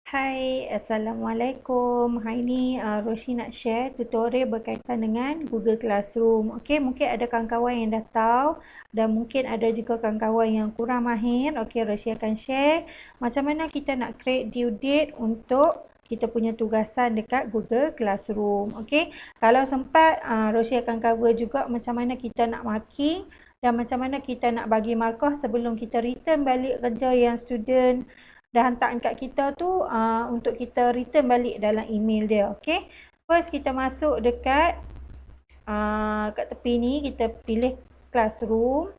Hai, Assalamualaikum. Hari ni Roshi nak share tutorial berkaitan dengan Google Classroom. Okey, mungkin ada kawan-kawan yang dah tahu dan mungkin ada juga kawan-kawan yang kurang mahir. Okey, Roshi akan share macam mana kita nak create due date untuk kita punya tugasan dekat Google Classroom. Okey, kalau sempat Roshi akan cover juga macam mana kita nak marking dan macam mana kita nak bagi markah sebelum kita return balik kerja yang student dah hantar kat kita tu untuk kita return balik dalam email dia. Okay. First kita masuk dekat kat tepi ni, kita pilih Classroom.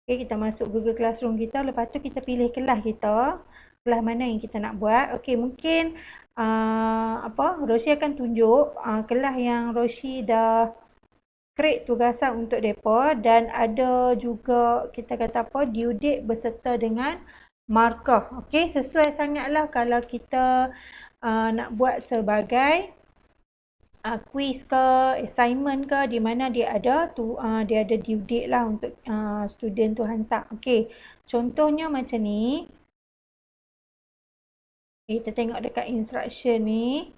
Okay, kita masuk Google Classroom kita. Lepas tu kita pilih kelas kita. Kelas mana yang kita nak buat. Okay, mungkin Roshi akan tunjuk kelas yang Roshi dah create tugasan untuk mereka dan ada juga kita kata due date berserta dengan markah. Okey, sesuai sangatlah kalau kita nak buat sebagai quiz ke, assignment ke, di mana dia ada due date lah untuk student tu hantar. Okey, contohnya macam ni. Okay, kita tengok dekat instruction ni.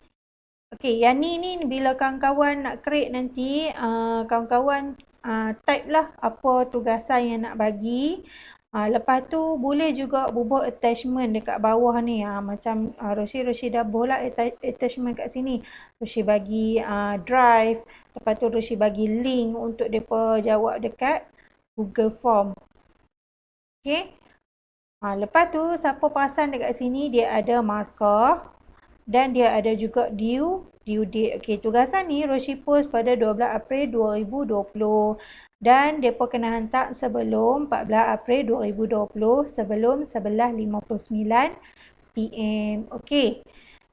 Okey, yang ni bila kawan-kawan nak create nanti, kawan-kawan type lah apa tugasan yang nak bagi. Lepas tu boleh juga bubuh attachment dekat bawah ni. Macam Roshi dah bubuh lah attachment kat sini. Roshi bagi drive. Lepas tu Roshi bagi link untuk mereka jawab dekat Google Form. Okay. Lepas tu siapa perasan dekat sini dia ada markah. Dan dia ada juga due date. Okey, tugasan ni Roshi post pada 12 April 2020. Dan mereka kena hantar sebelum 14 April 2020 sebelum 11:59 PM. Okey.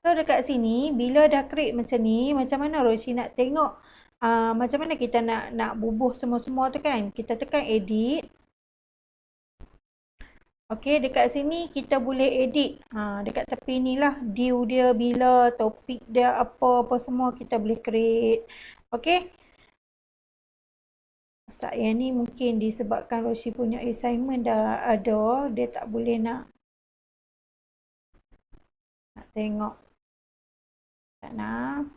So dekat sini bila dah create macam ni, macam mana Roshi nak tengok macam mana kita nak bubuh semua-semua tu kan. Kita tekan edit. Okey, dekat sini kita boleh edit. Dekat tepi ni lah due dia bila, topik dia apa semua kita boleh create. Okey. Yang ni mungkin disebabkan Roshi punya assignment dah ada, dia tak boleh nak tengok. Tak nak.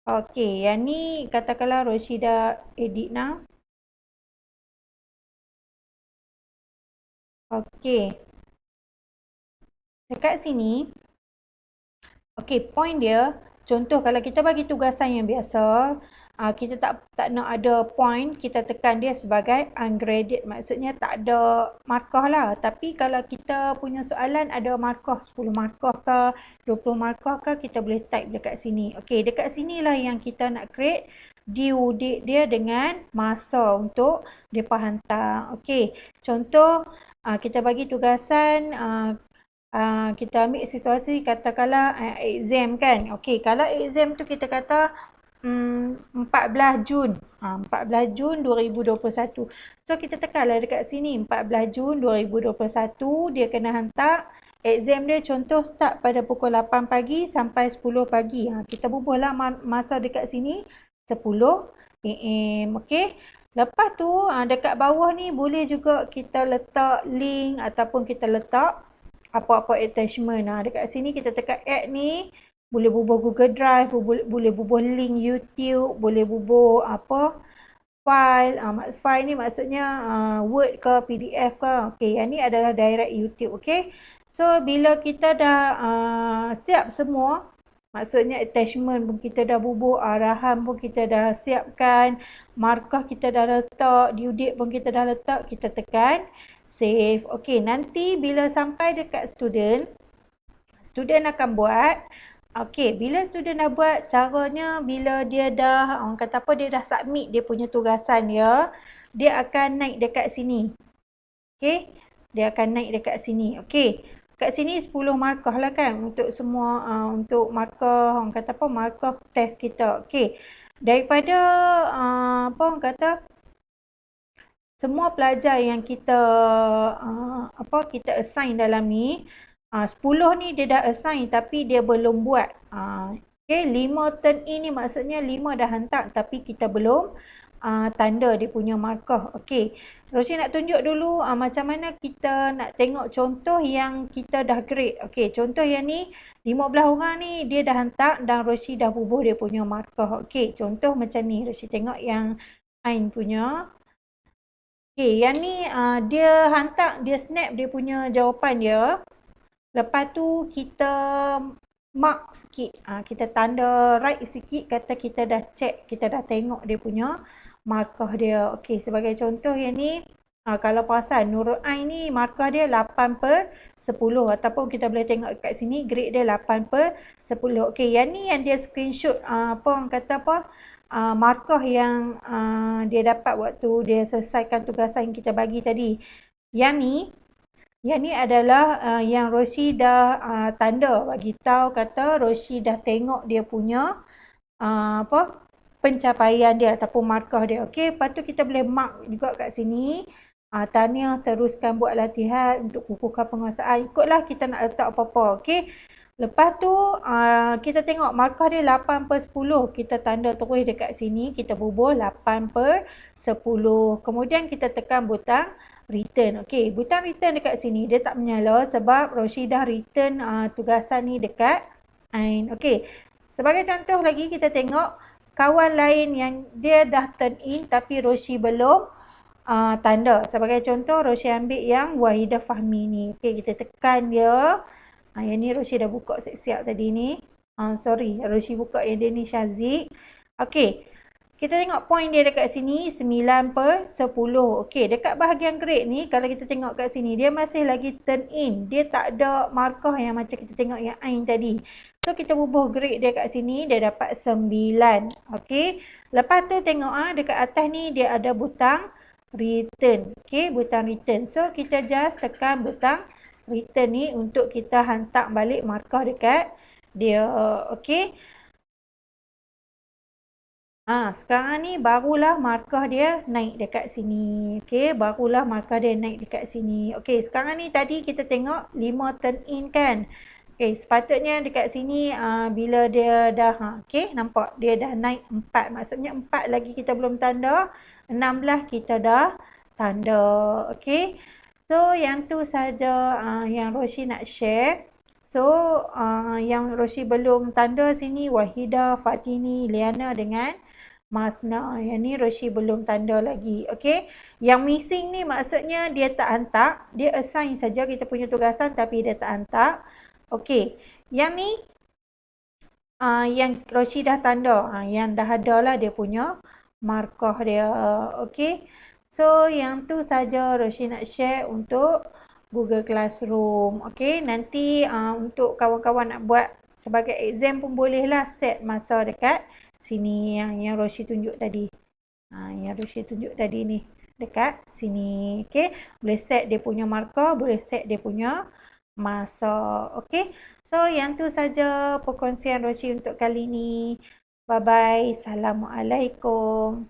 Okey, yang ni katakanlah Roshi dah edit now. Okey. Dekat sini, okey, point dia, contoh kalau kita bagi tugasan yang biasa, kita tak nak ada point, kita tekan dia sebagai ungraded. Maksudnya tak ada markah lah. Tapi kalau kita punya soalan ada markah, 10 markah ke, 20 markah ke, kita boleh type dekat sini. Okey, dekat sinilah yang kita nak create due date dia dengan masa untuk mereka hantar. Okey, contoh kita bagi tugasan, kita ambil situasi katakanlah exam kan. Okey, kalau exam tu kita kata 14 Jun. 14 Jun 2021. So kita tekanlah dekat sini 14 Jun 2021 dia kena hantar. Exam dia contoh start pada pukul 8 pagi sampai 10 pagi. Kita bubuhlah masa dekat sini 10 AM. Okey. Lepas tu dekat bawah ni boleh juga kita letak link ataupun kita letak apa-apa attachment. Dekat sini kita tekan add ni. Boleh bubuh Google Drive, boleh bubuh link YouTube, boleh bubuh file. File ni maksudnya Word ke, PDF ke. Okey, yang ni adalah direct YouTube. Okey. So, bila kita dah siap semua, maksudnya attachment pun kita dah bubuh, arahan pun kita dah siapkan, markah kita dah letak, due date pun kita dah letak, kita tekan save. Okey, nanti bila sampai dekat student akan buat. Okey, bila student dah buat, caranya bila dia dah, orang kata dia dah submit dia punya tugasan dia akan naik dekat sini. Okey, dia akan naik dekat sini. Okey, kat sini 10 markah lah kan untuk semua, untuk markah, orang kata markah test kita. Okey, daripada, orang kata, semua pelajar yang kita, kita assign dalam ni, 10 ni dia dah assign tapi dia belum buat. Okey, 5 turn in ni maksudnya 5 dah hantar tapi kita belum tanda dia punya markah. Okey. Roshi nak tunjuk dulu macam mana kita nak tengok contoh yang kita dah grade. Okey, contoh yang ni 15 orang ni dia dah hantar dan Roshi dah bubuh dia punya markah. Okey, contoh macam ni. Roshi tengok yang Ain punya. Okey, yang ni dia hantar, dia snap dia punya jawapan dia. Lepas tu kita mark sikit. Kita tanda right sikit, kata kita dah check, kita dah tengok dia punya markah dia. Okey, sebagai contoh yang ni, kalau perasan Nurul Ain ni markah dia 8/10 ataupun kita boleh tengok kat sini grade dia 8/10. Okey, yang ni yang dia screenshot orang kata markah yang dia dapat waktu dia selesaikan tugasan yang kita bagi tadi. Yang ni adalah yang Roshi dah tanda bagi tahu, kata Roshi dah tengok dia punya pencapaian dia ataupun markah dia. Okey, lepas tu kita boleh mark juga kat sini. Tahniah, teruskan buat latihan untuk kukuhkan penguasaan. Ikutlah kita nak letak apa-apa. Okey. Lepas tu kita tengok markah dia 8/10. Kita tanda terus dekat sini. Kita bubuh 8/10. Kemudian kita tekan butang return. Okey, butang return dekat sini dia tak menyala sebab Roshi dah return tugasan ni dekat Ain. Okey. Sebagai contoh lagi kita tengok kawan lain yang dia dah turn in tapi Roshi belum tanda. Sebagai contoh Roshi ambil yang Wahidah Fahmi ni. Okey, kita tekan dia. Yang ni Roshi dah buka siap-siap tadi ni. Roshi buka yang dia ni Syazik. Okey. Kita tengok point dia dekat sini 9/10. Okey, dekat bahagian grade ni kalau kita tengok kat sini dia masih lagi turn in. Dia tak ada markah yang macam kita tengok yang Ain tadi. So kita bubuh grade dia kat sini, dia dapat 9. Okey. Lepas tu tengok dekat atas ni dia ada butang return. Okey, butang return. So kita just tekan butang return ni untuk kita hantar balik markah dekat dia. Okey. Sekarang ni barulah markah dia naik dekat sini. Okey, barulah markah dia naik dekat sini. Okey, sekarang ni tadi kita tengok 5 turn in kan. Okey, sepatutnya dekat sini bila dia dah okey, nampak dia dah naik 4. Maksudnya 4 lagi kita belum tanda, 16 kita dah tanda. Okey. So yang tu saja yang Roshi nak share. So yang Roshi belum tanda sini Wahidah, Fatini, Liana dengan Masna. Yang ni Roshi belum tanda lagi. Okey. Yang missing ni maksudnya dia tak hantar. Dia assign saja kita punya tugasan tapi dia tak hantar. Okey. Yang ni yang Roshi dah tanda. Yang dah ada lah dia punya markah dia. Okey. So yang tu saja Roshi nak share untuk Google Classroom. Okey. Nanti untuk kawan-kawan nak buat sebagai exam pun bolehlah set masa dekat sini yang Roshi tunjuk tadi. Yang Roshi tunjuk tadi ni dekat sini. Okey, boleh set dia punya markah, boleh set dia punya masa. Okey. So yang tu saja perkongsian Roshi untuk kali ni. Bye bye. Assalamualaikum.